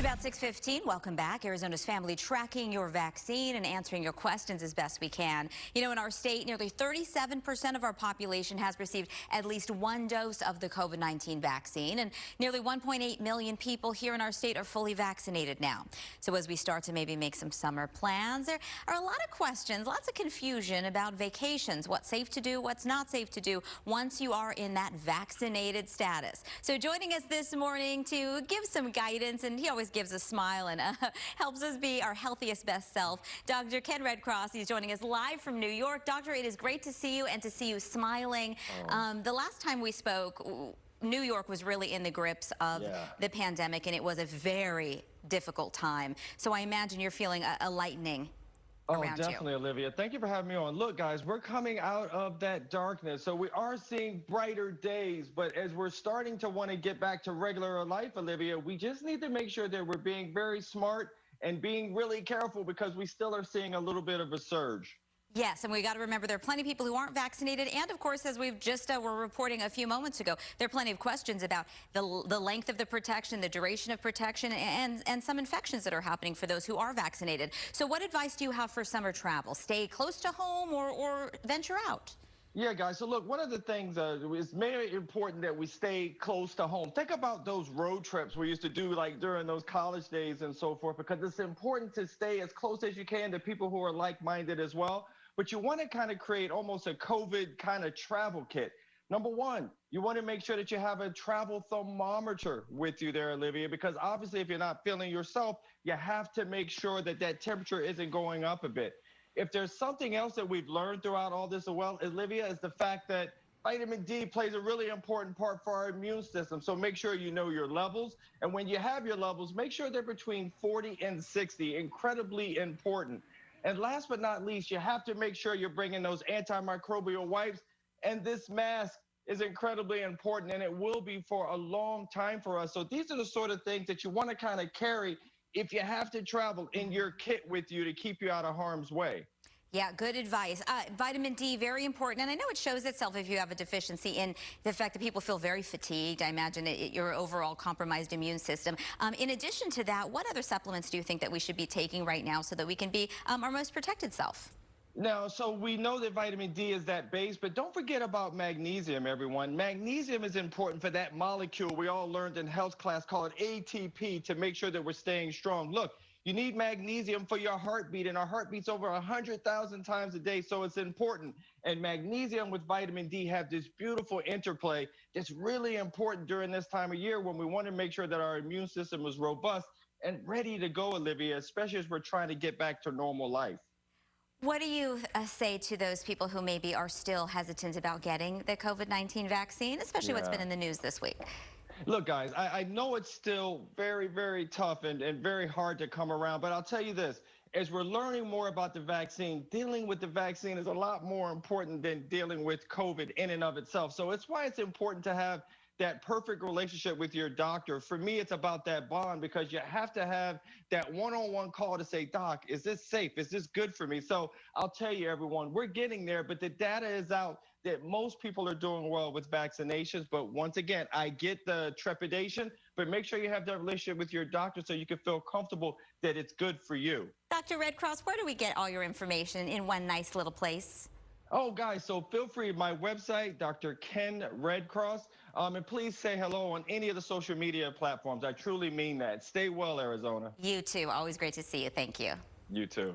About 6:15, welcome back. Arizona's family tracking your vaccine and answering your questions as best we can. You know, in our state, nearly 37% of our population has received at least one dose of the COVID-19 vaccine, and nearly 1.8 million people here in our state are fully vaccinated now. So as we start to maybe make some summer plans, there are a lot of questions, lots of confusion about vacations, what's safe to do, what's not safe to do once you are in that vaccinated status. So joining us this morning to give some guidance, and he always gives a smile and helps us be our healthiest best self, Dr. Ken Redcross. He's joining us live from New York. Doctor, it is great to see you and to see you smiling. The last time we spoke, New York was really in the grips of the pandemic, and it was a very difficult time. So I imagine you're feeling a lightening. Oh, definitely, Olivia. Thank you for having me on. Look, guys, we're coming out of that darkness, so we are seeing brighter days. But as we're starting to want to get back to regular life, Olivia, we just need to make sure that we're being very smart and being really careful, because we still are seeing a little bit of a surge. Yes, and we got to remember there are plenty of people who aren't vaccinated, and of course, as we've just were reporting a few moments ago, there are plenty of questions about the length of the protection, the duration of protection, and some infections that are happening for those who are vaccinated. So what advice do you have for summer travel? Stay close to home or venture out? Yeah, guys. So look, one of the things is very important that we stay close to home. Think about those road trips we used to do like during those college days and so forth, because it's important to stay as close as you can to people who are like-minded as well. But you want to kind of create almost a COVID kind of travel kit. Number one, you want to make sure that you have a travel thermometer with you there, Olivia, because obviously if you're not feeling yourself, you have to make sure that that temperature isn't going up a bit. If there's something else that we've learned throughout all this as well, Olivia, is the fact that vitamin D plays a really important part for our immune system. So make sure you know your levels. And when you have your levels, make sure they're between 40 and 60, incredibly important. And last but not least, you have to make sure you're bringing those antimicrobial wipes. And this mask is incredibly important, and it will be for a long time for us. So these are the sort of things that you want to kind of carry if you have to travel in your kit with you to keep you out of harm's way. Yeah, good advice. Vitamin D, very important. And I know it shows itself if you have a deficiency in the fact that people feel very fatigued. I imagine your overall compromised immune system. In addition to that, what other supplements do you think that we should be taking right now so that we can be our most protected self? Now, so we know that vitamin D is that base, but don't forget about magnesium, everyone. Magnesium is important for that molecule we all learned in health class called ATP, to make sure that we're staying strong. Look, you need magnesium for your heartbeat, and our heartbeat's over 100,000 times a day, so it's important. And magnesium with vitamin D have this beautiful interplay that's really important during this time of year when we want to make sure that our immune system is robust and ready to go, Olivia, especially as we're trying to get back to normal life. What do you say to those people who maybe are still hesitant about getting the COVID-19 vaccine, especially what's been in the news this week? Look, guys, I know it's still very, very tough and very hard to come around, but I'll tell you this. As we're learning more about the vaccine, dealing with the vaccine is a lot more important than dealing with COVID in and of itself. So it's why it's important to have that perfect relationship with your doctor. For me, it's about that bond, because you have to have that one-on-one call to say, Doc, is this safe? Is this good for me? So I'll tell you, everyone, we're getting there, but the data is out that most people are doing well with vaccinations. But once again, I get the trepidation, but make sure you have that relationship with your doctor so you can feel comfortable that it's good for you. Dr. Redcross, where do we get all your information in one nice little place? Oh, guys, so feel free. My website, Dr. Ken Redcross. And please say hello on any of the social media platforms. I truly mean that. Stay well, Arizona. You too. Always great to see you. Thank you. You too.